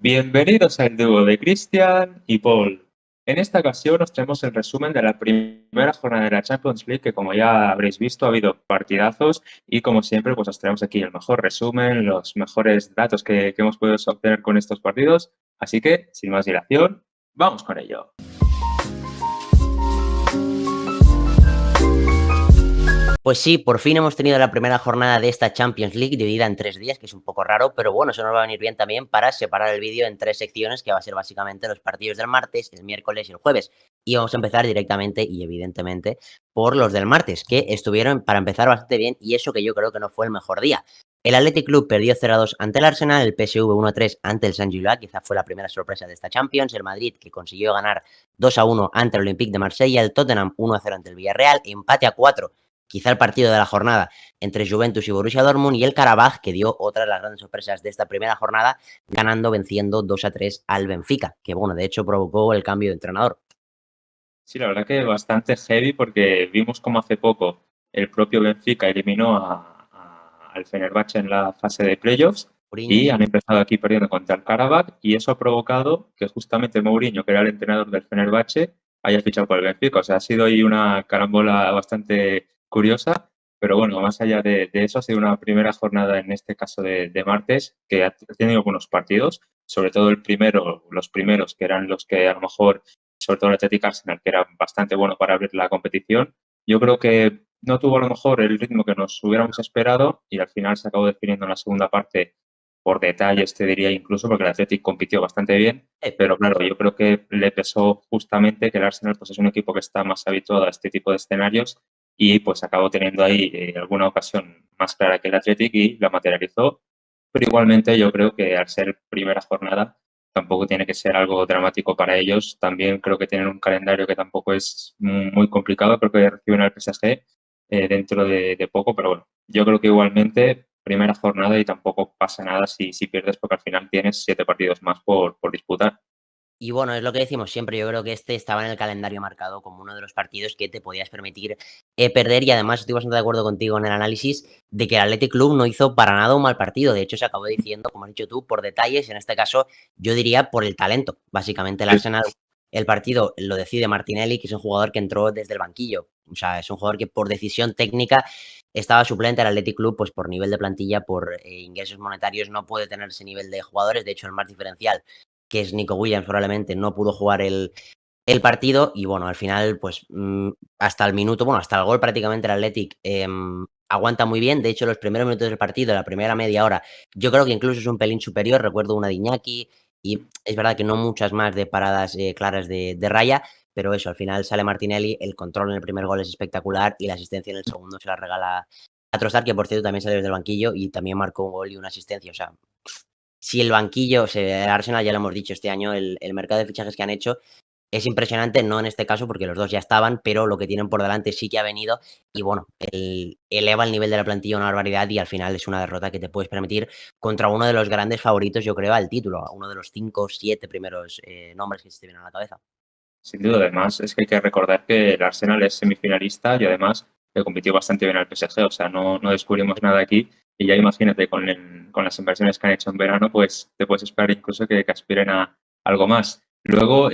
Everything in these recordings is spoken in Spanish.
Bienvenidos al dúo de Cristian y Paul. En esta ocasión os traemos el resumen de la primera jornada de la Champions League, que como ya habréis visto ha habido partidazos y como siempre pues os traemos aquí el mejor resumen, los mejores datos que hemos podido obtener con estos partidos. Así que, sin más dilación, vamos con ello. Pues sí, por fin hemos tenido la primera jornada de esta Champions League dividida en 3 días, que es un poco raro, pero bueno, eso nos va a venir bien también para separar el vídeo en 3 secciones, que va a ser básicamente los partidos del martes, el miércoles y el jueves. Y vamos a empezar directamente y evidentemente por los del martes, que estuvieron para empezar bastante bien y eso que yo creo que no fue el mejor día. El Athletic Club perdió 0-2 ante el Arsenal, el PSV 1-3 ante el Saint-Gilloise, quizá fue la primera sorpresa de esta Champions, el Madrid que consiguió ganar 2-1 ante el Olympique de Marsella, el Tottenham 1-0 ante el Villarreal, empate a 4, quizá el partido de la jornada entre Juventus y Borussia Dortmund, y el Karabaj, que dio otra de las grandes sorpresas de esta primera jornada, venciendo 2-3 al Benfica, que bueno, de hecho provocó el cambio de entrenador. Sí, la verdad que bastante heavy porque vimos como hace poco el propio Benfica eliminó al Fenerbahce en la fase de playoffs y Mourinho, han empezado aquí perdiendo contra el Karabakh y eso ha provocado que justamente Mourinho, que era el entrenador del Fenerbahce, haya fichado por el Benfica. O sea, ha sido ahí una carambola bastante curiosa, pero bueno, más allá de eso, ha sido una primera jornada en este caso de martes que ha tenido buenos partidos, sobre todo el primero, los primeros que eran los que a lo mejor sobre todo el Athletic Arsenal, que era bastante bueno para abrir la competición. Yo creo que no tuvo a lo mejor el ritmo que nos hubiéramos esperado y al final se acabó definiendo en la segunda parte por detalles, te diría incluso, porque el Athletic compitió bastante bien, pero claro, yo creo que le pesó justamente que el Arsenal pues, es un equipo que está más habituado a este tipo de escenarios y pues acabó teniendo ahí alguna ocasión más clara que el Athletic y la materializó. Pero igualmente yo creo que al ser primera jornada tampoco tiene que ser algo dramático para ellos. También creo que tienen un calendario que tampoco es muy complicado. Creo que reciben al PSG dentro de poco, pero bueno, yo creo que igualmente primera jornada y tampoco pasa nada si pierdes porque al final tienes 7 partidos más por disputar. y bueno, es lo que decimos siempre, yo creo que este estaba en el calendario marcado como uno de los partidos que te podías permitir perder, y además estoy bastante de acuerdo contigo en el análisis de que el Athletic Club no hizo para nada un mal partido, de hecho se acabó diciendo, como has dicho tú, por detalles, en este caso yo diría por el talento, básicamente el Sí, Arsenal, el partido lo decide Martinelli, que es un jugador que entró desde el banquillo, o sea, es un jugador que por decisión técnica estaba suplente al Athletic Club, pues por nivel de plantilla, por ingresos monetarios no puede tener ese nivel de jugadores, de hecho el más diferencial, que es Nico Williams, probablemente no pudo jugar el partido y bueno, al final, pues hasta el minuto, bueno, hasta el gol prácticamente el Athletic aguanta muy bien. De hecho, los primeros minutos del partido, la primera media hora, yo creo que incluso es un pelín superior. Recuerdo una de Iñaki y es verdad que no muchas más de paradas claras de raya, pero eso, al final sale Martinelli, el control en el primer gol es espectacular y la asistencia en el segundo se la regala a Trossard, que por cierto también salió desde el banquillo y también marcó un gol y una asistencia. O sea, si el banquillo, o sea, el Arsenal, ya lo hemos dicho, este año el mercado de fichajes que han hecho es impresionante, no en este caso porque los dos ya estaban, pero lo que tienen por delante sí que ha venido y bueno, eleva el nivel de la plantilla una barbaridad y al final es una derrota que te puedes permitir contra uno de los grandes favoritos, yo creo, al título, uno de los 5 o 7 primeros nombres que se te vienen a la cabeza. sin duda. Además, es que hay que recordar que el Arsenal es semifinalista y además que compitió bastante bien al PSG. O sea, no descubrimos nada aquí. Y ya imagínate, con las inversiones que han hecho en verano, pues te puedes esperar incluso que aspiren a algo más. Luego,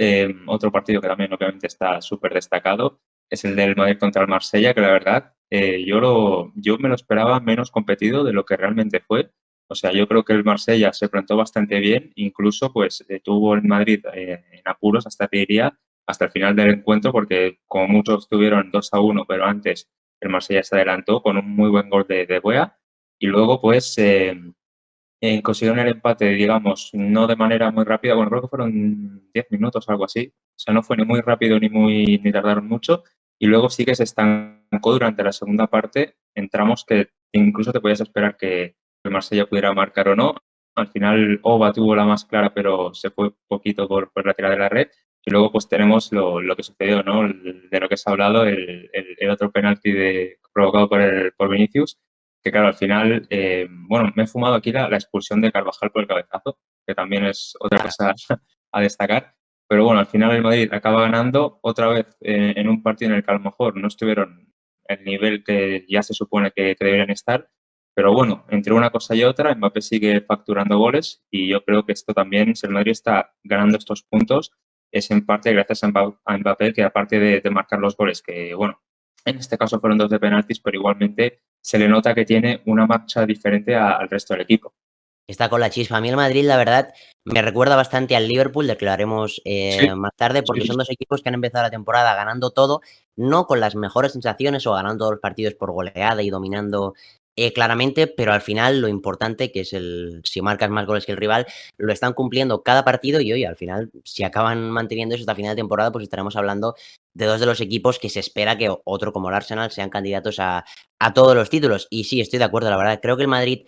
otro partido que también obviamente está súper destacado es el del Madrid contra el Marsella, que la verdad yo me lo esperaba menos competido de lo que realmente fue. O sea, yo creo que el Marsella se plantó bastante bien, incluso pues tuvo el Madrid en apuros, hasta te diría, hasta el final del encuentro, porque como muchos tuvieron 2-1, pero antes el Marsella se adelantó con un muy buen gol de Boea y luego pues consiguieron el empate, digamos, no de manera muy rápida, bueno, creo que fueron 10 minutos o algo así, o sea, no fue ni muy rápido ni tardaron mucho y luego sí que se estancó durante la segunda parte en tramos que incluso te podías esperar que el Marsella pudiera marcar o no. Al final Oba tuvo la más clara, pero se fue poquito por la tirada de la red. Y luego pues tenemos lo que sucedió, ¿no? De lo que se ha hablado, el otro penalti provocado por Vinicius, que claro, al final, bueno, me he fumado aquí la expulsión de Carvajal por el cabezazo, que también es otra cosa a destacar. Pero bueno, al final el Madrid acaba ganando otra vez en un partido en el que a lo mejor no estuvieron el nivel que ya se supone que deberían estar, Pero bueno, entre una cosa y otra, Mbappé sigue facturando goles y yo creo que esto también, si el Madrid está ganando estos puntos, es en parte gracias a Mbappé, que aparte de marcar los goles, que bueno, en este caso fueron 2 de penaltis, pero igualmente se le nota que tiene una marcha diferente al resto del equipo. Está con la chispa. A mí el Madrid, la verdad, me recuerda bastante al Liverpool, del que lo haremos Sí, más tarde, sí, porque sí. son dos equipos que han empezado la temporada ganando todo, no con las mejores sensaciones o ganando todos los partidos por goleada y dominando claramente, pero al final lo importante, que es el si marcas más goles que el rival, lo están cumpliendo cada partido y hoy al final, si acaban manteniendo eso hasta final de temporada, pues estaremos hablando de dos de los equipos que se espera que otro como el Arsenal sean candidatos a todos los títulos. Y sí, estoy de acuerdo, la verdad. Creo que el Madrid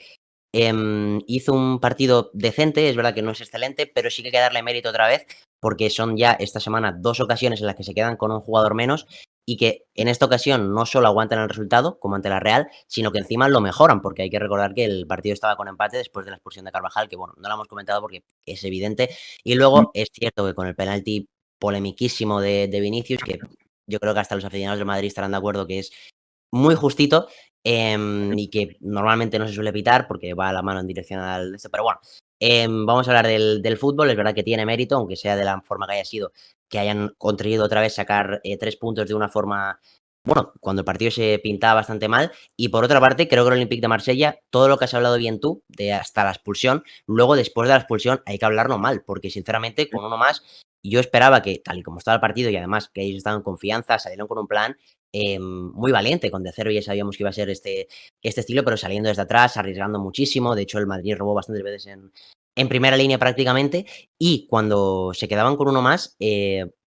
hizo un partido decente, es verdad que no es excelente, pero sí que hay que darle mérito otra vez, porque son ya esta semana 2 ocasiones en las que se quedan con un jugador menos y que en esta ocasión no solo aguantan el resultado, como ante la Real, sino que encima lo mejoran, porque hay que recordar que el partido estaba con empate después de la expulsión de Carvajal, que bueno, no lo hemos comentado porque es evidente. Y Mm, luego es cierto que con el penalti polemiquísimo de Vinicius, que yo creo que hasta los aficionados del Madrid estarán de acuerdo que es muy justito, y que normalmente no se suele pitar porque va a la mano en dirección al esto, pero bueno, vamos a hablar del fútbol. Es verdad que tiene mérito, aunque sea de la forma que haya sido, que hayan conseguido otra vez sacar 3 puntos de una forma, bueno, cuando el partido se pintaba bastante mal. Y por otra parte, creo que el Olympique de Marsella, todo lo que has hablado bien tú, de hasta la expulsión, luego después de la expulsión hay que hablarlo mal, porque sinceramente con uno más, yo esperaba que, tal y como estaba el partido y además que ellos estaban en confianza, salieron con un plan muy valiente. Con De Zerbi ya sabíamos que iba a ser este estilo, pero saliendo desde atrás, arriesgando muchísimo. De hecho, el Madrid robó bastantes veces en primera línea prácticamente. Y cuando se quedaban con uno más,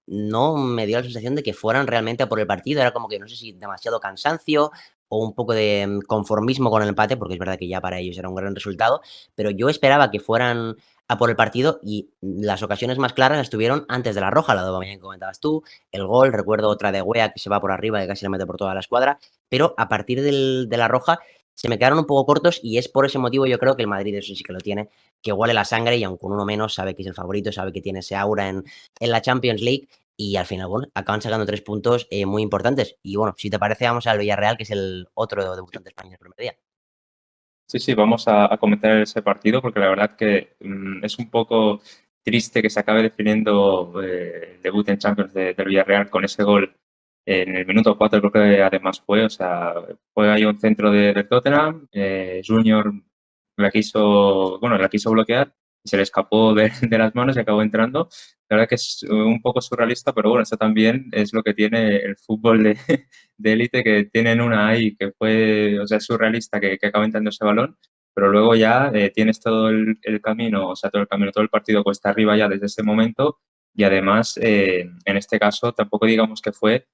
no me dio la sensación de que fueran realmente a por el partido. Era como que no sé si demasiado cansancio o un poco de conformismo con el empate, porque es verdad que ya para ellos era un gran resultado, pero yo esperaba que fueran a por el partido y las ocasiones más claras estuvieron antes de la roja, la de Aubameyang que comentabas tú, el gol, recuerdo otra de Wea que se va por arriba y casi la mete por toda la escuadra, pero a partir de la roja se me quedaron un poco cortos y es por ese motivo yo creo que el Madrid eso sí que lo tiene, que huele la sangre y aun con uno menos sabe que es el favorito, sabe que tiene ese aura en la Champions League y al final, bueno, acaban sacando 3 puntos muy importantes. Y bueno, si te parece, vamos al Villarreal, que es el otro debutante español del primer día. sí, sí, vamos a comentar ese partido porque la verdad que es un poco triste que se acabe definiendo el debut en Champions del Villarreal con ese gol en el minuto 4 creo que además fue, o sea, fue ahí un centro del Tottenham, Junior la quiso bloquear y se le escapó de las manos y acabó entrando. La verdad que es un poco surrealista, pero bueno, eso también es lo que tiene el fútbol de élite, que tienen una ahí que fue, o sea, es surrealista que acaba entrando ese balón, pero luego ya tienes todo el camino, o sea, todo el camino, todo el partido cuesta arriba ya desde ese momento y además, en este caso, tampoco digamos que fue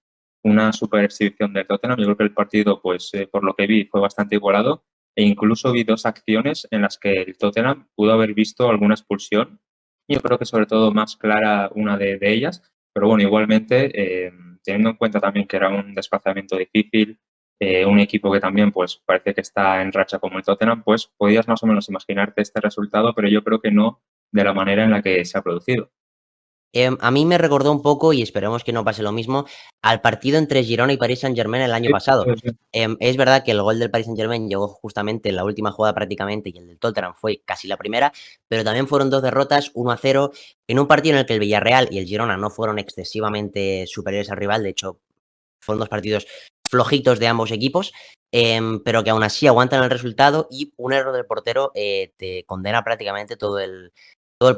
una super exhibición del Tottenham. Yo creo que el partido, pues, por lo que vi, fue bastante igualado e incluso vi 2 acciones en las que el Tottenham pudo haber visto alguna expulsión. Yo creo que sobre todo más clara una de ellas, pero bueno, igualmente, teniendo en cuenta también que era un desplazamiento difícil, un equipo que también pues parece que está en racha como el Tottenham, pues podías más o menos imaginarte este resultado, pero yo creo que no de la manera en la que se ha producido. A mí me recordó un poco, y esperemos que no pase lo mismo, al partido entre Girona y Paris Saint-Germain el año Sí, pasado. puede ser. Es verdad que el gol del Paris Saint-Germain llegó justamente en la última jugada prácticamente y el del Tottenham fue casi la primera, pero también fueron 2 derrotas, 1-0 en un partido en el que el Villarreal y el Girona no fueron excesivamente superiores al rival. De hecho, fueron 2 partidos flojitos de ambos equipos, pero que aún así aguantan el resultado y un error del portero te condena prácticamente todo el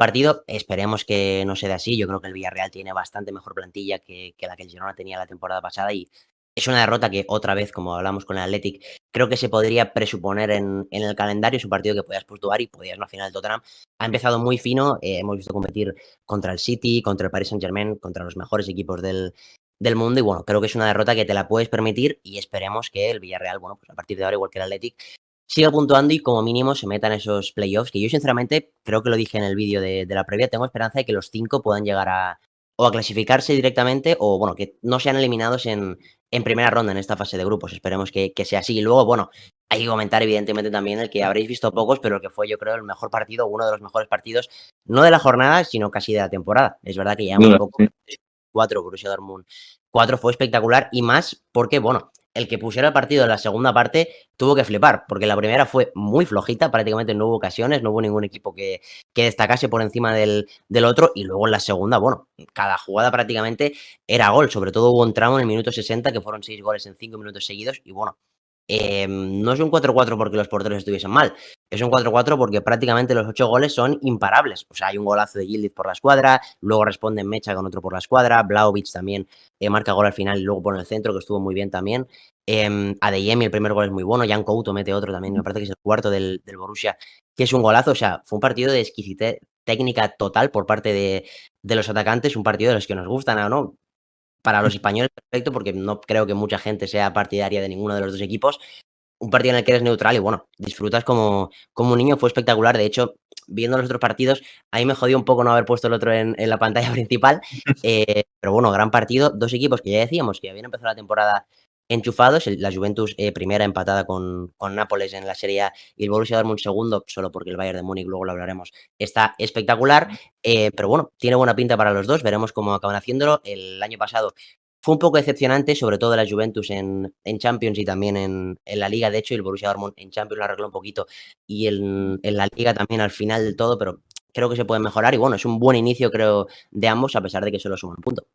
partido. Esperemos que no sea así. Yo creo que el Villarreal tiene bastante mejor plantilla que la que el Girona tenía la temporada pasada y es una derrota que otra vez, como hablamos con el Athletic, creo que se podría presuponer en el calendario. Es un partido que podías puntuar y podías no. Al final el Tottenham ha empezado muy fino. Hemos visto competir contra el City, contra el Paris Saint-Germain, contra los mejores equipos del mundo y bueno, creo que es una derrota que te la puedes permitir y esperemos que el Villarreal, bueno, pues a partir de ahora, igual que el Athletic, siga puntuando y como mínimo se metan esos playoffs, que yo sinceramente creo que lo dije en el vídeo de la previa, tengo esperanza de que los 5 puedan llegar o a clasificarse directamente o bueno, que no sean eliminados en primera ronda en esta fase de grupos. Esperemos que sea así. Y luego, bueno, hay que comentar evidentemente también el que habréis visto pocos, pero el que fue yo creo el mejor partido, uno de los mejores partidos, no de la jornada, sino casi de la temporada. Es verdad que Sin llevamos duda, poco, sí. 4 Borussia Dortmund 4 fue espectacular y más porque, bueno, el que pusiera el partido en la segunda parte tuvo que flipar, porque la primera fue muy flojita, prácticamente no hubo ocasiones, no hubo ningún equipo que destacase por encima del otro, y luego en la segunda, bueno, cada jugada prácticamente era gol, sobre todo hubo un tramo en el minuto 60 que fueron 6 goles en 5 minutos seguidos, y bueno, no es un 4-4 porque los porteros estuviesen mal, es un 4-4 porque prácticamente los 8 goles son imparables. O sea, hay un golazo de Yildiz por la escuadra, luego responde Mecha con otro por la escuadra, Vlahovic también marca gol al final y luego pone el centro, que estuvo muy bien también. Adeyemi, el primer gol es muy bueno, Jan Couto mete otro también, me parece que es el cuarto del Borussia, que es un golazo. O sea, fue un partido de exquisitez técnica total por parte de los atacantes, un partido de los que nos gustan, ¿no? Para los españoles, perfecto, porque no creo que mucha gente sea partidaria de ninguno de los dos equipos. Un partido en el que eres neutral y bueno, disfrutas como un niño, fue espectacular. De hecho, viendo los otros partidos, a mí me jodió un poco no haber puesto el otro en la pantalla principal. Pero bueno, gran partido. Dos equipos que ya decíamos que habían empezado la temporada enchufados. La Juventus primera empatada con Nápoles en la Serie A y el Borussia Dortmund segundo, solo porque el Bayern de Múnich, luego lo hablaremos, está espectacular. Pero bueno, tiene buena pinta para los dos. Veremos cómo acaban haciéndolo. El año pasado fue un poco decepcionante, sobre todo la Juventus en Champions y también en la Liga. De hecho, y el Borussia Dortmund en Champions lo arregló un poquito y en la Liga también al final del todo, pero creo que se puede mejorar y bueno, es un buen inicio, creo, de ambos, a pesar de que solo suman un punto.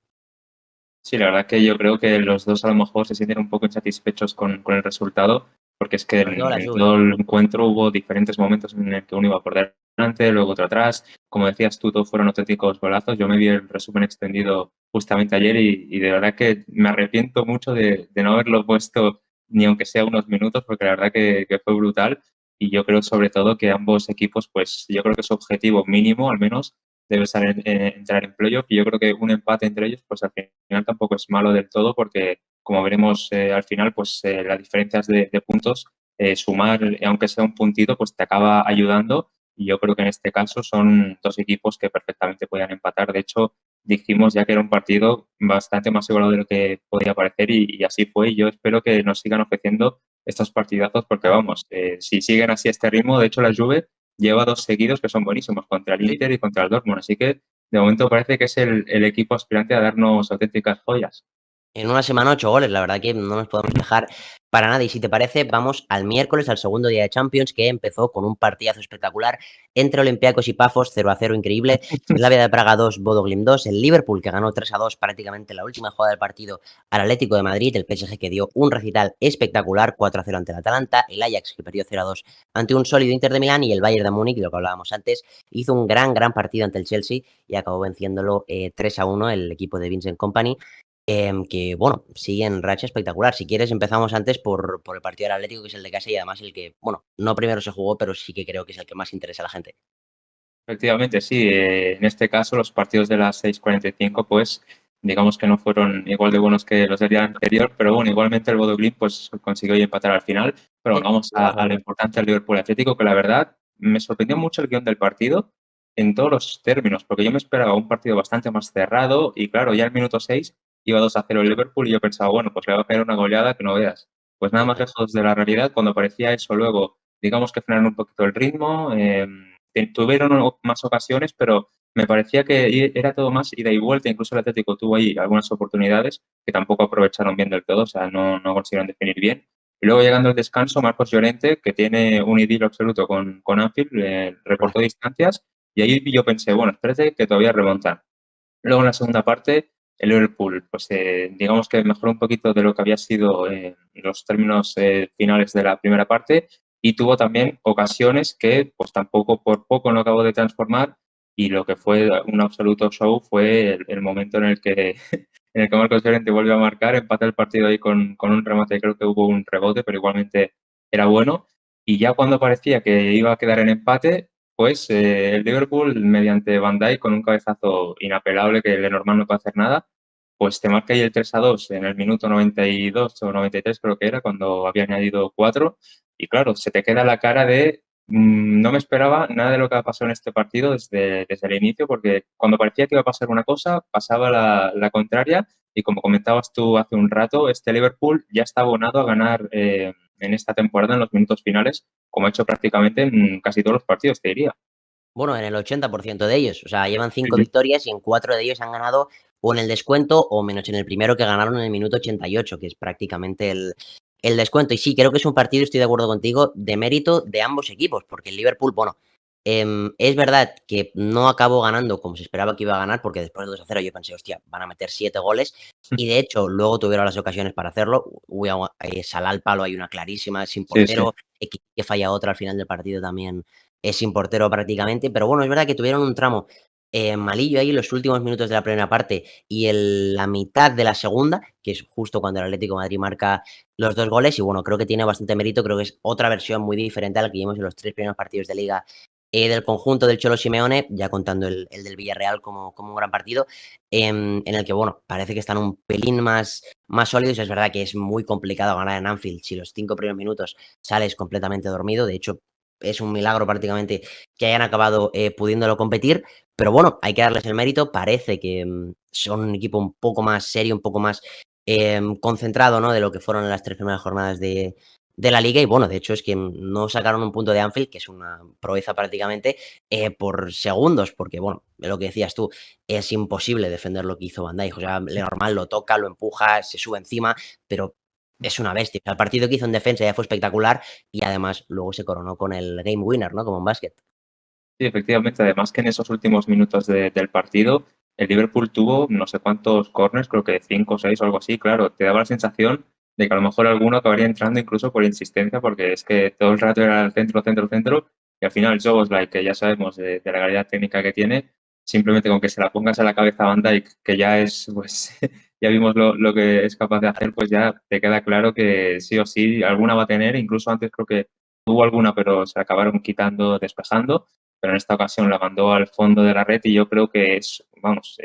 Sí, la verdad que yo creo que los dos a lo mejor se sienten un poco insatisfechos con el resultado, porque es que Sobre todo la en Juve. todo el encuentro hubo diferentes momentos en el que uno iba por delante, luego otro atrás. Como decías tú, todos fueron auténticos golazos. Yo me vi el resumen extendido justamente ayer y de verdad que me arrepiento mucho de no haberlo puesto ni aunque sea unos minutos, porque la verdad que fue brutal. Y yo creo sobre todo que ambos equipos, pues yo creo que su objetivo mínimo, al menos, debe ser entrar en playoff. Y yo creo que un empate entre ellos, pues al final tampoco es malo del todo porque, como veremos al final, pues las diferencias de puntos, sumar, aunque sea un puntito, pues te acaba ayudando. Y yo creo que en este caso son dos equipos que perfectamente podían empatar. De hecho, dijimos ya que era un partido bastante más igualado de lo que podía parecer y así fue. Y yo espero que nos sigan ofreciendo estos partidazos porque, Claro. vamos, si siguen así este ritmo, de hecho la Juve lleva dos seguidos que son buenísimos, contra el Sí. Inter y contra el Dortmund. Así que de momento parece que es el equipo aspirante a darnos auténticas joyas. En una semana 8 goles, la verdad que no nos podemos quejar para nada. Y si te parece, vamos al miércoles, al segundo día de Champions, que empezó con un partidazo espectacular entre Olympiacos y Pafos, 0-0 increíble. Slavia de Praga 2, Bodo Glimt 2. El Liverpool, que ganó 3-2 prácticamente en la última jugada del partido al Atlético de Madrid. El PSG, que dio un recital espectacular, 4-0 ante el Atalanta. El Ajax, que perdió 0-2 ante un sólido Inter de Milán. Y el Bayern de Múnich, de lo que hablábamos antes, hizo un gran partido ante el Chelsea y acabó venciéndolo 3-1 el equipo de Vincent Kompany. Que bueno, sigue en racha espectacular. Si quieres, empezamos antes por el partido del Atlético, que es el de casa y además el que, bueno, no primero se jugó, pero sí que creo que es el que más interesa a la gente. Efectivamente, sí. En este caso, los partidos de las 6:45, pues digamos que no fueron igual de buenos que los del día anterior, pero bueno, igualmente el Bodo Glimt pues consiguió empatar al final. Pero bueno, Sí, vamos a jugazo. lo importante del Liverpool Atlético, que la verdad me sorprendió mucho el guión del partido en todos los términos, porque yo me esperaba un partido bastante más cerrado y claro, ya el minuto 6 iba 2-0 el Liverpool y yo pensaba, bueno, pues le va a caer una goleada que no veas. Pues nada Sí, más lejos de la realidad, cuando parecía eso luego, digamos que frenaron un poquito el ritmo, tuvieron más ocasiones, pero me parecía que era todo más ida y vuelta. Incluso el Atlético tuvo ahí algunas oportunidades que tampoco aprovecharon bien del todo, o sea, no consiguieron definir bien. Y luego llegando al descanso, Marcos Llorente, que tiene un idilio absoluto con Anfield, recortó distancias y ahí yo pensé, bueno, espérate que todavía remontan. Luego en la segunda parte, el Liverpool, pues digamos que mejoró un poquito de lo que había sido los términos finales de la primera parte y tuvo también ocasiones que pues tampoco por poco no acabó de transformar y lo que fue un absoluto show fue el momento en el que en el que Marcos Llorente volvió a marcar, empata el partido ahí con un remate, creo que hubo un rebote, pero igualmente era bueno. Y ya cuando parecía que iba a quedar en empate, pues el Liverpool, mediante Van Dijk, con un cabezazo inapelable que Lenormand no puede hacer nada, pues te marca ahí el 3-2 en el minuto 92 o 93 creo que era, cuando había añadido 4. Y claro, se te queda la cara de no me esperaba nada de lo que ha pasado en este partido desde el inicio, porque cuando parecía que iba a pasar una cosa, pasaba la contraria. Y como comentabas tú hace un rato, este Liverpool ya está abonado a ganar en esta temporada en los minutos finales, como ha hecho prácticamente en casi todos los partidos, te diría. Bueno, en el 80% de ellos. O sea, llevan 5 Ujú. victorias y en 4 de ellos han ganado o en el descuento o menos en el primero que ganaron en el minuto 88, que es prácticamente el descuento. Y sí, creo que es un partido, estoy de acuerdo contigo, de mérito de ambos equipos, porque el Liverpool, bueno, es verdad que no acabó ganando como se esperaba que iba a ganar, porque después de 2-0 yo pensé, hostia, van a meter 7 goles. Y de hecho, luego tuvieron las ocasiones para hacerlo. Salah al palo, hay una clarísima, sin Sí, sí. portero. Que falla otra al final del partido también es sin portero prácticamente. Pero bueno, es verdad que tuvieron un tramo malillo ahí en los últimos minutos de la primera parte y en la mitad de la segunda, que es justo cuando el Atlético de Madrid marca los 2 goles. Y bueno, creo que tiene bastante mérito. Creo que es otra versión muy diferente a la que vimos en los 3 primeros partidos de Liga del conjunto del Cholo Simeone, ya contando el del Villarreal como un gran partido, en el que, bueno, parece que están un pelín más sólidos. Es verdad que es muy complicado ganar en Anfield si los 5 primeros minutos sales completamente dormido. De hecho, es un milagro prácticamente que hayan acabado pudiéndolo competir. Pero bueno, hay que darles el mérito. Parece que son un equipo un poco más serio, un poco más concentrado, ¿no? De lo que fueron las 3 primeras jornadas de la liga. Y bueno, de hecho es que no sacaron un punto de Anfield, que es una proeza prácticamente, por segundos, porque bueno, lo que decías tú, es imposible defender lo que hizo Van Dijk. O sea, normal, lo toca, lo empuja, se sube encima, pero es una bestia. O sea, el partido que hizo en defensa ya fue espectacular y además luego se coronó con el game winner, ¿no? Como en básquet. Sí, efectivamente. Además que en esos últimos minutos del partido, el Liverpool tuvo no sé cuántos corners, creo que 5 o 6 o algo así. Claro, te daba la sensación de que a lo mejor alguno acabaría entrando incluso por insistencia, porque es que todo el rato era el centro, centro, centro. Y al final, Szoboszlai, que ya sabemos de la calidad técnica que tiene, simplemente con que se la pongas a la cabeza a Van Dijk, que ya es, pues, ya vimos lo que es capaz de hacer, pues ya te queda claro que sí o sí alguna va a tener. Incluso antes creo que tuvo alguna, pero se la acabaron quitando, despejando, pero en esta ocasión la mandó al fondo de la red y yo creo que es, vamos,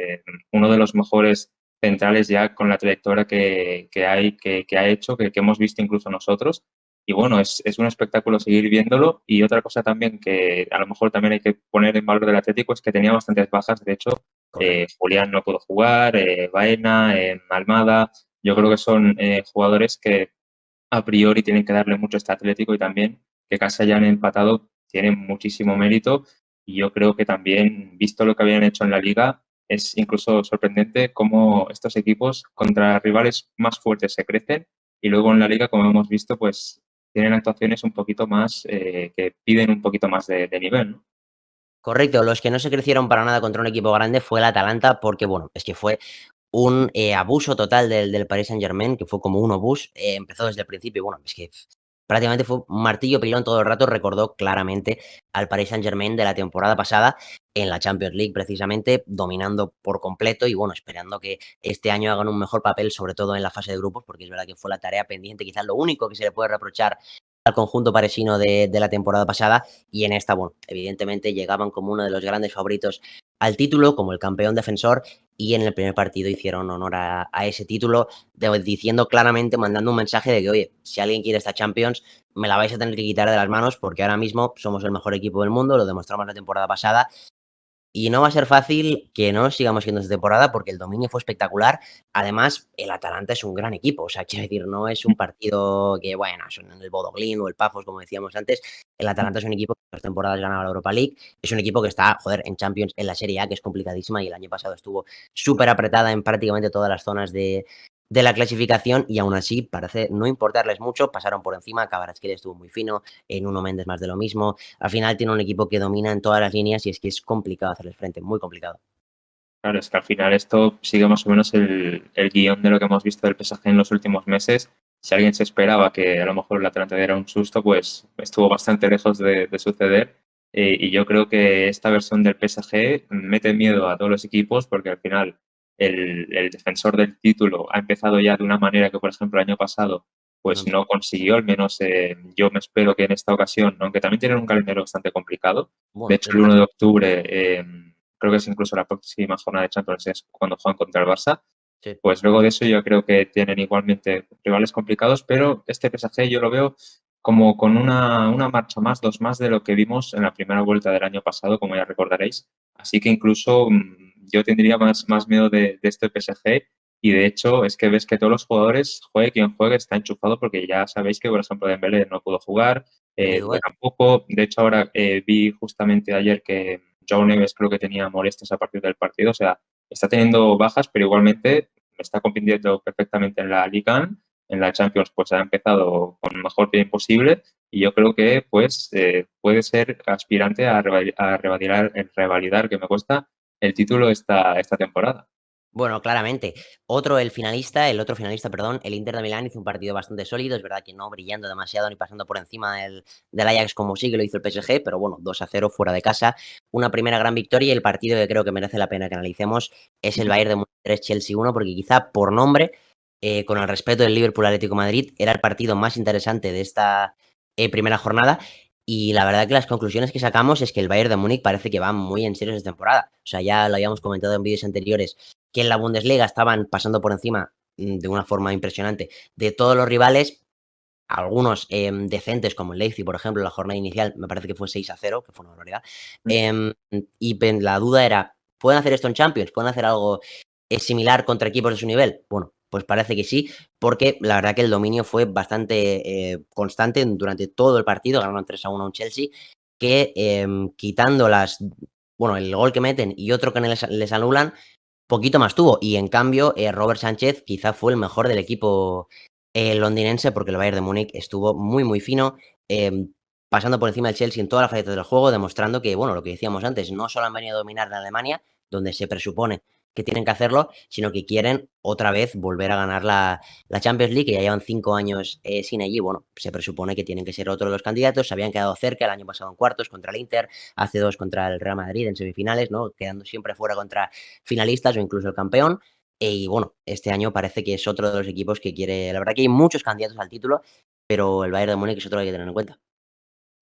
uno de los mejores centrales ya con la trayectoria que ha hecho, que hemos visto incluso nosotros. Y bueno, es un espectáculo seguir viéndolo. Y otra cosa también que a lo mejor también hay que poner en valor del Atlético es que tenía bastantes bajas. De hecho, Correcto. Julián no pudo jugar, Baena, Almada. Yo creo que son jugadores que a priori tienen que darle mucho a este Atlético, y también que casi hayan empatado tiene muchísimo mérito. Y yo creo que también, visto lo que habían hecho en la liga, es incluso sorprendente cómo estos equipos contra rivales más fuertes se crecen y luego en la liga, como hemos visto, pues tienen actuaciones un poquito más que piden un poquito más de nivel, ¿no? Correcto, los que no se crecieron para nada contra un equipo grande fue el Atalanta, porque bueno, es que fue un abuso total del Paris Saint-Germain, que fue como un obús. Empezó desde el principio y bueno, es que prácticamente fue un martillo pilón todo el rato. Recordó claramente al Paris Saint-Germain de la temporada pasada en la Champions League, precisamente, dominando por completo y bueno, esperando que este año hagan un mejor papel, sobre todo en la fase de grupos, porque es verdad que fue la tarea pendiente, quizás lo único que se le puede reprochar al conjunto parisino de la temporada pasada. Y en esta, bueno, evidentemente llegaban como uno de los grandes favoritos al título, como el campeón defensor, y en el primer partido hicieron honor a ese título, diciendo claramente, mandando un mensaje de que, oye, si alguien quiere esta Champions, me la vais a tener que quitar de las manos porque ahora mismo somos el mejor equipo del mundo, lo demostramos la temporada pasada y no va a ser fácil que no sigamos siendo esta temporada porque el dominio fue espectacular. Además, el Atalanta es un gran equipo. O sea, quiero decir, no es un partido que, bueno, son el Bodo Glimt o el Pafos, como decíamos antes. El Atalanta es un equipo que en 2 temporadas ganaba la Europa League. Es un equipo que está, joder, en Champions, en la Serie A, que es complicadísima, y el año pasado estuvo súper apretada en prácticamente todas las zonas de la clasificación y aún así parece no importarles mucho. Pasaron por encima. Kvaratskhelia estuvo muy fino, en Nuno Méndez más de lo mismo. Al final tiene un equipo que domina en todas las líneas y es que es complicado hacerles frente, muy complicado. Claro, es que al final esto sigue más o menos el guión de lo que hemos visto del PSG en los últimos meses. Si alguien se esperaba que a lo mejor el Atlanta diera un susto, pues estuvo bastante lejos de suceder. Y yo creo que esta versión del PSG mete miedo a todos los equipos porque al final el defensor del título ha empezado ya de una manera que, por ejemplo, el año pasado No pues empezó. no consiguió. Al menos yo me espero que en esta ocasión, aunque también tienen un calendario bastante complicado. De Bueno, hecho, es el 1 más, de octubre creo que es incluso la próxima jornada de Champions es cuando juegan contra el Barça. sí. Pues luego de eso yo creo que tienen igualmente rivales complicados, pero este PSG yo lo veo como con una marcha más, dos más de lo que vimos en la primera vuelta del año pasado, como ya recordaréis. Así que incluso yo tendría más miedo de este PSG. Y de hecho es que ves que todos los jugadores, juegue quien juegue, está enchufado porque ya sabéis que, por ejemplo, Dembélé no pudo jugar, Ni Doué duda. tampoco. De hecho, ahora vi justamente ayer que João Neves creo que tenía molestias a partir del partido. O sea, está teniendo bajas, pero igualmente está compitiendo perfectamente en la Liga, en la Champions pues ha empezado con el mejor pie posible y yo creo que pues puede ser aspirante a revalidar, que me cuesta, el título esta temporada. Bueno, claramente. El otro finalista, perdón, el Inter de Milán hizo un partido bastante sólido. Es verdad que no brillando demasiado ni pasando por encima del Ajax como sí que lo hizo el PSG, pero bueno, 2-0 fuera de casa. Una primera gran victoria y el partido que creo que merece la pena que analicemos es el Bayern de Múnich 3, Chelsea 1, porque quizá por nombre, con el respeto del Liverpool Atlético de Madrid, era el partido más interesante de esta primera jornada. Y la verdad que las conclusiones que sacamos es que el Bayern de Múnich parece que va muy en serio esta temporada. O sea, ya lo habíamos comentado en vídeos anteriores que en la Bundesliga estaban pasando por encima de una forma impresionante de todos los rivales, algunos decentes como el Leipzig, por ejemplo, en la jornada inicial me parece que fue 6-0, que fue una barbaridad. Y la duda era, ¿pueden hacer esto en Champions? ¿Pueden hacer algo similar contra equipos de su nivel? Bueno, pues parece que sí, porque la verdad que el dominio fue bastante constante durante todo el partido, ganaron 3-1 a un Chelsea, que quitando bueno, el gol que meten y otro que les anulan, poquito más tuvo. Y en cambio, Robert Sánchez quizá fue el mejor del equipo londinense porque el Bayern de Múnich estuvo muy, muy fino, pasando por encima del Chelsea en todas las facetas del juego, demostrando que, bueno, lo que decíamos antes, no solo han venido a dominar en Alemania, donde se presupone que tienen que hacerlo, sino que quieren otra vez volver a ganar la Champions League, que ya llevan 5 años sin allí. Bueno, se presupone que tienen que ser otro de los candidatos. Se habían quedado cerca el año pasado en cuartos contra el Inter, hace 2 contra el Real Madrid en semifinales, ¿no? Quedando siempre fuera contra finalistas o incluso el campeón. Y bueno, este año parece que es otro de los equipos que quiere. La verdad que hay muchos candidatos al título, pero el Bayern de Múnich es otro que hay que tener en cuenta.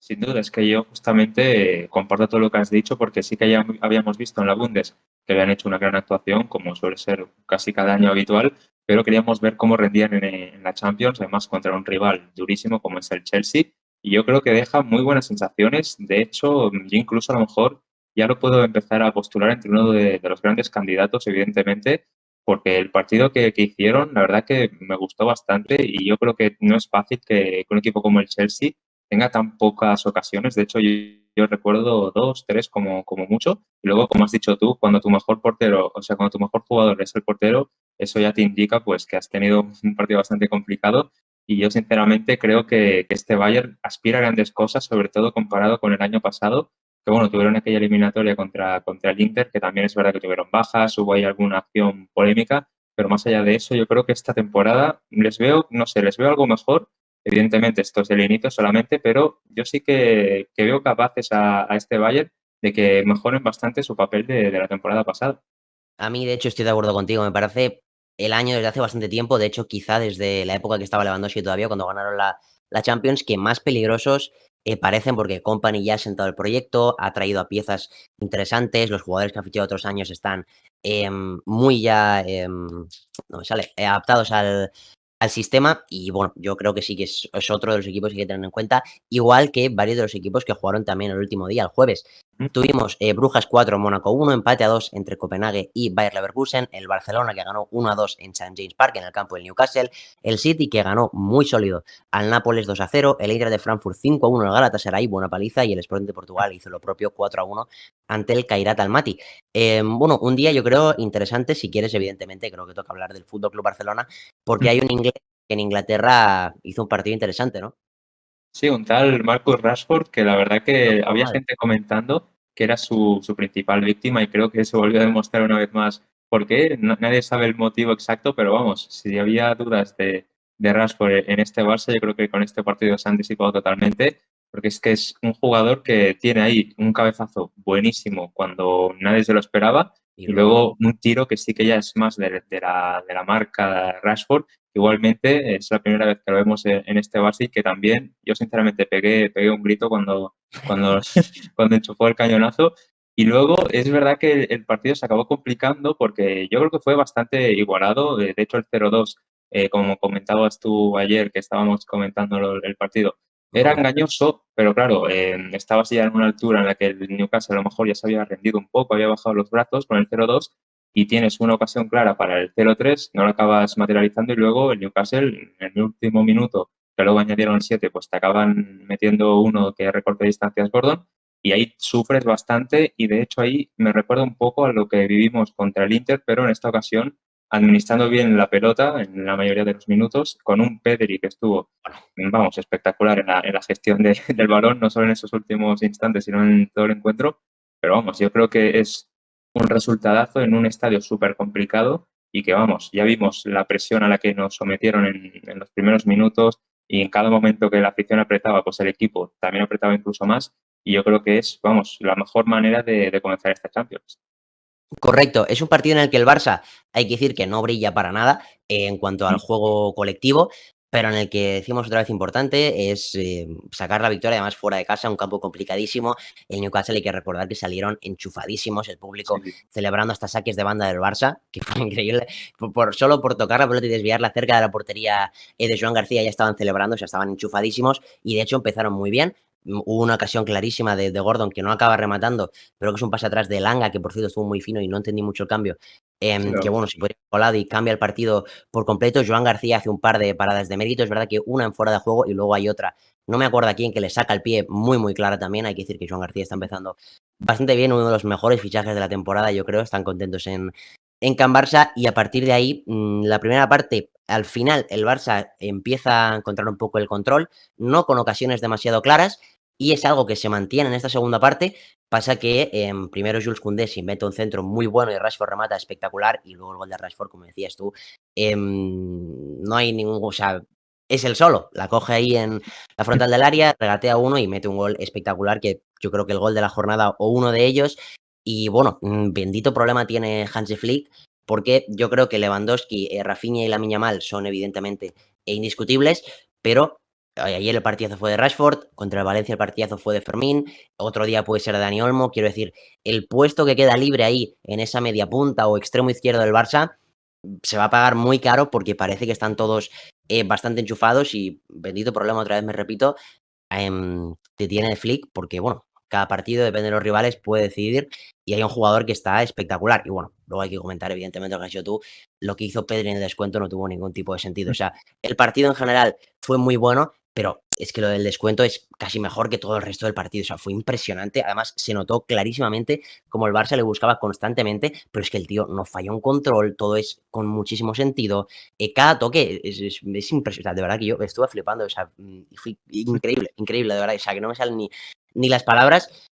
Sin duda, es que yo justamente comparto todo lo que has dicho porque sí que ya habíamos visto en la Bundes que habían hecho una gran actuación, como suele ser casi cada año habitual, pero queríamos ver cómo rendían en la Champions, además contra un rival durísimo como es el Chelsea, y yo creo que deja muy buenas sensaciones. De hecho, yo incluso a lo mejor ya lo puedo empezar a postular entre uno de los grandes candidatos, evidentemente, porque el partido que hicieron, la verdad que me gustó bastante y yo creo que no es fácil que un equipo como el Chelsea tenga tan pocas ocasiones. De hecho, yo recuerdo dos, tres como mucho. Y luego, como has dicho tú, cuando tu mejor portero, o sea, cuando tu mejor jugador es el portero, eso ya te indica pues que has tenido un partido bastante complicado. Y yo sinceramente creo que este Bayern aspira a grandes cosas, sobre todo comparado con el año pasado, que bueno, tuvieron aquella eliminatoria contra el Inter, que también es verdad que tuvieron bajas, hubo ahí alguna acción polémica, pero más allá de eso, yo creo que esta temporada les veo, no sé, les veo algo mejor. Evidentemente, esto es el inicio solamente, pero yo sí que veo capaces a este Bayern de que mejoren bastante su papel de la temporada pasada. A mí, de hecho, estoy de acuerdo contigo. Me parece el año desde hace bastante tiempo, de hecho, quizá desde la época que estaba Lewandowski todavía, cuando ganaron la Champions, que más peligrosos parecen porque Company ya ha sentado el proyecto, ha traído a piezas interesantes, los jugadores que han fichado otros años están muy ya, no me sale, adaptados al sistema y bueno, yo creo que sí que es otro de los equipos que hay que tener en cuenta, igual que varios de los equipos que jugaron también el último día, el jueves. Mm. Tuvimos Brujas 4, Mónaco 1, empate a 2 entre Copenhague y Bayer Leverkusen, el Barcelona que ganó 1-2 en St. James Park, en el campo del Newcastle, el City que ganó muy sólido al Nápoles 2-0, el Eintracht de Frankfurt 5-1 al Galatasaray, buena paliza, y el Sporting de Portugal hizo lo propio 4-1 ante el Kairat Almaty. Bueno, un día yo creo interesante, si quieres, evidentemente, creo que toca hablar del Fútbol Club Barcelona, porque hay un inglés que en Inglaterra hizo un partido interesante, ¿no? Sí, un tal Marcus Rashford, que la verdad De que puta había madre. gente comentando que era su principal víctima y creo que se volvió a demostrar una vez más por qué. Nadie sabe el motivo exacto, pero vamos, si había dudas de Rashford en este Barça, yo creo que con este partido se han disipado totalmente, porque es que es un jugador que tiene ahí un cabezazo buenísimo cuando nadie se lo esperaba Y y luego, luego un tiro que sí que ya es más de la marca Rashford. Igualmente, es la primera vez que lo vemos en este Barça y que también yo sinceramente pegué un grito cuando, cuando enchufó el cañonazo. Y luego es verdad que el partido se acabó complicando porque yo creo que fue bastante igualado. De hecho, el 0-2, como comentabas tú ayer que estábamos comentando el partido, era brutal. engañoso, pero claro, estabas ya en una altura en la que el Newcastle a lo mejor ya se había rendido un poco, había bajado los brazos con el 0-2 y tienes una ocasión clara para el 0-3, no lo acabas materializando y luego el Newcastle en el último minuto, que luego añadieron el 7, pues te acaban metiendo uno que recorte distancias Gordon y ahí sufres bastante y de hecho ahí me recuerda un poco a lo que vivimos contra el Inter, pero en esta ocasión administrando bien la pelota en la mayoría de los minutos, con un Pedri que estuvo, vamos, espectacular en la gestión del balón, no solo en esos últimos instantes, sino en todo el encuentro. Pero vamos, yo creo que es un resultadazo en un estadio súper complicado y que vamos, ya vimos la presión a la que nos sometieron en los primeros minutos y en cada momento que la afición apretaba, pues el equipo también apretaba incluso más y yo creo que es, vamos, la mejor manera de comenzar esta Champions. Correcto, es un partido en el que el Barça, hay que decir que no brilla para nada en cuanto al Mm. juego colectivo, pero en el que decimos otra vez importante es sacar la victoria, además fuera de casa, un campo complicadísimo. El Newcastle hay que recordar que salieron enchufadísimos, el público Sí, celebrando hasta saques de banda del Barça, que fue increíble. Solo por tocar la pelota y desviarla cerca de la portería de Joan García ya estaban celebrando, o sea, estaban enchufadísimos y de hecho empezaron muy bien. Hubo una ocasión clarísima de Gordon que no acaba rematando, pero que es un pase atrás de Langa, que por cierto estuvo muy fino y no entendí mucho el cambio. sí, Que bueno, se podría ir colado y cambia el partido por completo. Joan García hace un par de paradas de mérito. Es verdad que una en fuera de juego y luego hay otra. No me acuerdo a quién que le saca el pie muy, muy clara también. Hay que decir que Joan García está empezando bastante bien, uno de los mejores fichajes de la temporada, yo creo. Están contentos en Can Barça y a partir de ahí, la primera parte, al final, el Barça empieza a encontrar un poco el control, no con ocasiones demasiado claras, y es algo que se mantiene en esta segunda parte. Pasa que primero Jules Koundé se inventa un centro muy bueno y Rashford remata espectacular y luego el gol de Rashford, como decías tú, no hay ningún, o sea, es el solo, la coge ahí en la frontal del área, regatea uno y mete un gol espectacular que yo creo que el gol de la jornada o uno de ellos. Y bueno, bendito problema tiene Hansi Flick porque yo creo que Lewandowski, Rafinha y Lamine Yamal son evidentemente indiscutibles, pero ayer el partidazo fue de Rashford, contra el Valencia el partidazo fue de Fermín, otro día puede ser de Dani Olmo. Quiero decir, el puesto que queda libre ahí en esa media punta o extremo izquierdo del Barça se va a pagar muy caro porque parece que están todos bastante enchufados y bendito problema, otra vez me repito, te tiene Flick porque, bueno, cada partido, depende de los rivales, puede decidir y hay un jugador que está espectacular. Y bueno, luego hay que comentar, evidentemente, lo que has hecho tú. Lo que hizo Pedri en el descuento no tuvo ningún tipo de sentido. O sea, el partido en general fue muy bueno, pero es que lo del descuento es casi mejor que todo el resto del partido. O sea, fue impresionante. Además, se notó clarísimamente como el Barça le buscaba constantemente, pero es que el tío no falló un control, todo es con muchísimo sentido. Cada toque es impresionante. De verdad que yo estuve flipando. O sea, fue increíble, increíble, de verdad. O sea, que no me salen ni las palabras.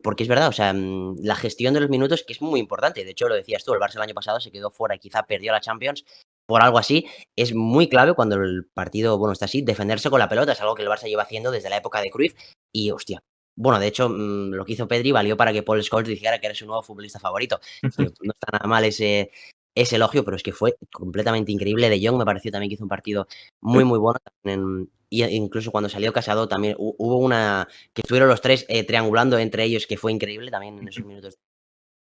Porque es verdad, o sea, la gestión de los minutos que es muy importante. De hecho, lo decías tú, el Barça el año pasado se quedó fuera y quizá perdió la Champions por algo así. Es muy clave cuando el partido, bueno, está así, defenderse con la pelota. Es algo que el Barça lleva haciendo desde la época de Cruyff. Y, hostia, bueno, de hecho, lo que hizo Pedri valió para que Paul Scholes dijera que era su nuevo futbolista favorito. Que no está nada mal ese elogio, pero es que fue completamente increíble. De Jong me pareció también que hizo un partido muy, muy bueno. Y incluso cuando salió Casado también hubo una que estuvieron los tres triangulando entre ellos, que fue increíble también en esos minutos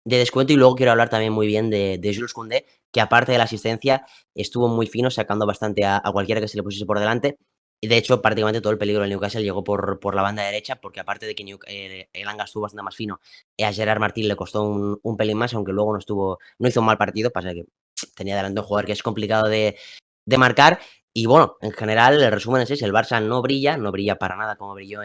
de descuento. Y luego quiero hablar también muy bien de Jules Koundé, que aparte de la asistencia estuvo muy fino, sacando bastante a cualquiera que se le pusiese por delante. Y de hecho, prácticamente todo el peligro del Newcastle llegó por la banda derecha, porque aparte de que Elanga estuvo bastante más fino, a Gerard Martín le costó un pelín más, aunque luego no hizo un mal partido, pasa que tenía delante un jugador que es complicado de marcar. Y bueno, en general, el resumen es ese: el Barça no brilla para nada como brilló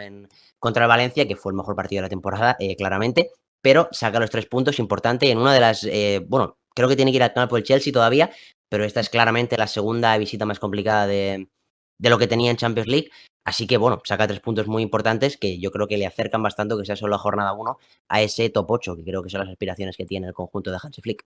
contra el Valencia, que fue el mejor partido de la temporada, claramente, pero saca los 3 puntos, importante, en una de las, bueno, creo que tiene que ir al final por el Chelsea todavía, pero esta es claramente la segunda visita más complicada de lo que tenía en Champions League. Así que bueno, saca 3 puntos muy importantes que yo creo que le acercan bastante, que sea solo la jornada uno, a ese top 8, que creo que son las aspiraciones que tiene el conjunto de Hansi Flick.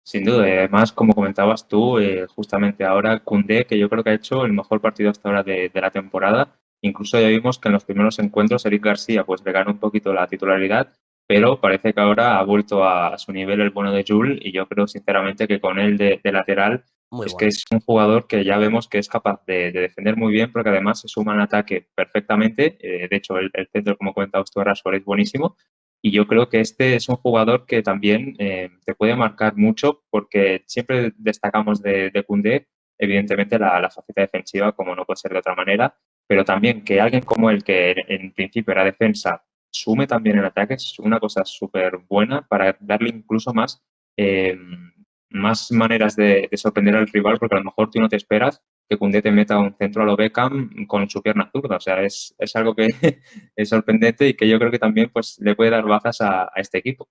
sin duda, y además, como comentabas tú, justamente ahora Koundé, que yo creo que ha hecho el mejor partido hasta ahora de la temporada. Incluso ya vimos que en los primeros encuentros Eric García pues le ganó un poquito la titularidad, pero parece que ahora ha vuelto a su nivel el bueno de Jules y yo creo sinceramente que con él de lateral Muy es que bueno. es un jugador que ya vemos que es capaz de defender muy bien porque además se suma en ataque perfectamente. De hecho, el centro, como comentabas tú, Rashford, es buenísimo. Y yo creo que este es un jugador que también te puede marcar mucho porque siempre destacamos de Koundé, evidentemente, la faceta defensiva, como no puede ser de otra manera, pero también que alguien como él, que en principio era defensa, sume también en ataque, es una cosa súper buena para darle incluso más, más maneras de sorprender al rival, porque a lo mejor tú no te esperas que Koundé te meta un centro a lo Beckham con su pierna zurda. O sea, es algo que es sorprendente y que yo creo que también pues, le puede dar bazas a este equipo.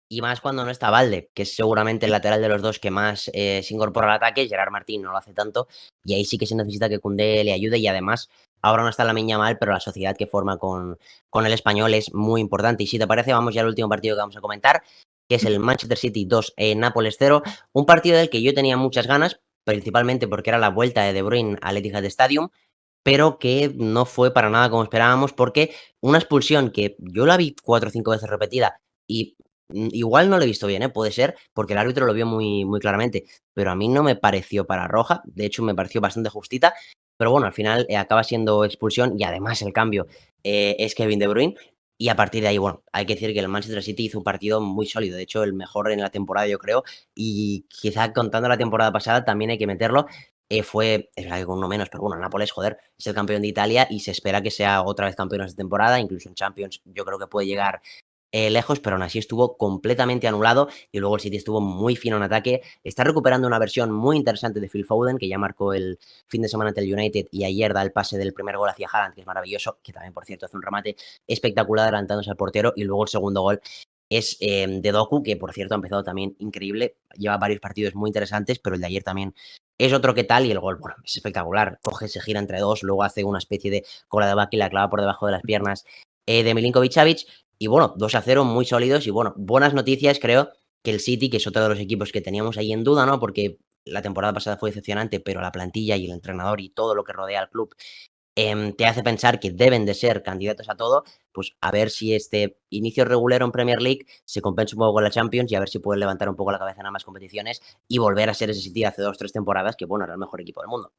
Y más cuando no está Valde, que es seguramente el lateral de los dos que más se incorpora al ataque. Gerard Martín no lo hace tanto. Y ahí sí que se necesita que Koundé le ayude. Y además, ahora no está Lamine Yamal, pero la sociedad que forma con el español es muy importante. Y si te parece, vamos ya al último partido que vamos a comentar, que es el Manchester City 2, Nápoles 0. Un partido del que yo tenía muchas ganas, principalmente porque era la vuelta de De Bruyne al Etihad Stadium, pero que no fue para nada como esperábamos, porque una expulsión que yo la vi 4 o 5 veces repetida y igual no lo he visto bien, puede ser, porque el árbitro lo vio muy, muy claramente, pero a mí no me pareció para roja, de hecho me pareció bastante justita, pero bueno, al final acaba siendo expulsión y además el cambio es Kevin De Bruyne. Y a partir de ahí, bueno, hay que decir que el Manchester City hizo un partido muy sólido, de hecho el mejor en la temporada yo creo, y quizá contando la temporada pasada también hay que meterlo, es verdad que con uno menos, pero bueno, el Nápoles, joder, es el campeón de Italia y se espera que sea otra vez campeón esta temporada, incluso en Champions yo creo que puede llegar lejos, pero aún así estuvo completamente anulado y luego el City estuvo muy fino en ataque. Está recuperando una versión muy interesante de Phil Foden, que ya marcó el fin de semana ante el United y ayer da el pase del primer gol hacia Haaland, que es maravilloso, que también, por cierto, hace un remate espectacular adelantándose al portero y luego el segundo gol es de Doku, que por cierto ha empezado también increíble, lleva varios partidos muy interesantes, pero el de ayer también es otro que tal y el gol, bueno, es espectacular, coge, se gira entre dos, luego hace una especie de cola de vaca y la clava por debajo de las piernas de Milinkovic-Savic y bueno, 2-0 muy sólidos y bueno, buenas noticias creo que el City, que es otro de los equipos que teníamos ahí en duda, ¿no? Porque la temporada pasada fue decepcionante, pero la plantilla y el entrenador y todo lo que rodea al club te hace pensar que deben de ser candidatos a todo, pues a ver si este inicio regulero en Premier League se compensa un poco con la Champions y a ver si pueden levantar un poco la cabeza en ambas competiciones y volver a ser ese City hace 2 o 3 temporadas que, bueno, era el mejor equipo del mundo.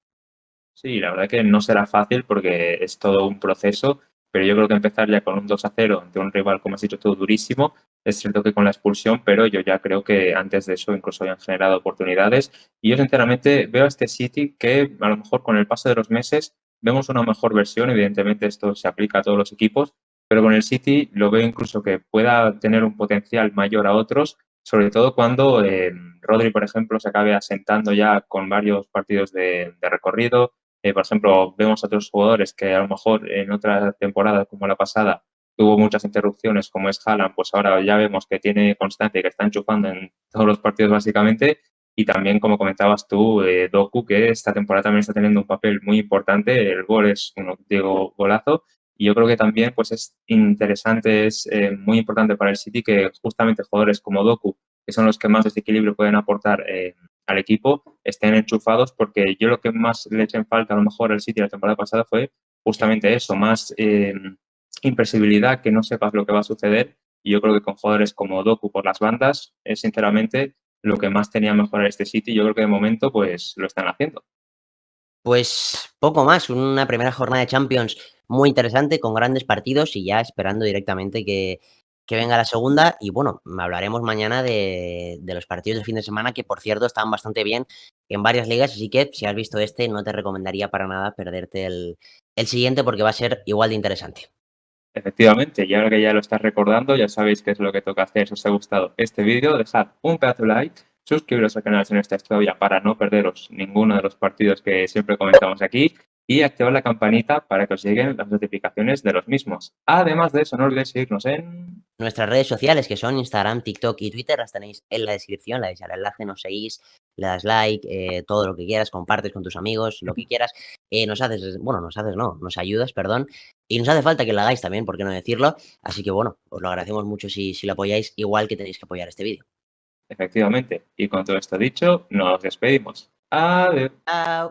Sí, la verdad que no será fácil porque es todo un proceso, pero yo creo que empezar ya con un 2-0 de un rival, como has dicho tú, durísimo, es cierto que con la expulsión, pero yo ya creo que antes de eso incluso habían generado oportunidades. Y yo sinceramente veo a este City que a lo mejor con el paso de los meses vemos una mejor versión, evidentemente esto se aplica a todos los equipos, pero con el City lo veo incluso que pueda tener un potencial mayor a otros, sobre todo cuando Rodri, por ejemplo, se acabe asentando ya con varios partidos de recorrido. Por ejemplo, vemos a otros jugadores que a lo mejor en otra temporada como la pasada tuvo muchas interrupciones, como es Haaland, pues ahora ya vemos que tiene constancia y que está enchufando en todos los partidos básicamente. Y también, como comentabas tú, Doku, que esta temporada también está teniendo un papel muy importante. El gol es un auténtico golazo. Y yo creo que también pues es interesante, es muy importante para el City que justamente jugadores como Doku, que son los que más desequilibrio pueden aportar al equipo, estén enchufados, porque yo lo que más le eché en falta a lo mejor al City la temporada pasada fue justamente eso, más impresibilidad, que no sepas lo que va a suceder. Y yo creo que con jugadores como Doku por las bandas es sinceramente lo que más tenía que mejorar este City. Yo creo que de momento pues lo están haciendo. Pues poco más, una primera jornada de Champions muy interesante, con grandes partidos y ya esperando directamente que venga la segunda. Y bueno, hablaremos mañana de los partidos de fin de semana, que por cierto están bastante bien en varias ligas, así que si has visto este, no te recomendaría para nada perderte el siguiente porque va a ser igual de interesante. Efectivamente, y ahora que ya lo estás recordando, ya sabéis qué es lo que toca hacer. Si os ha gustado este vídeo, dejad un pedazo de like, suscribiros al canal si no estáis todavía para no perderos ninguno de los partidos que siempre comentamos aquí y activad la campanita para que os lleguen las notificaciones de los mismos. Además de eso, no olvidéis seguirnos en... Nuestras redes sociales, que son Instagram, TikTok y Twitter, las tenéis en la descripción, le dais al enlace, nos seguís, le das like, todo lo que quieras, compartes con tus amigos, lo que quieras. Nos haces, bueno, nos haces, no, nos ayudas, perdón. Y nos hace falta que lo hagáis también, ¿por qué no decirlo? Así que bueno, os lo agradecemos mucho si lo apoyáis, igual que tenéis que apoyar este vídeo. Efectivamente, y con todo esto dicho, nos despedimos. Adiós. Chao.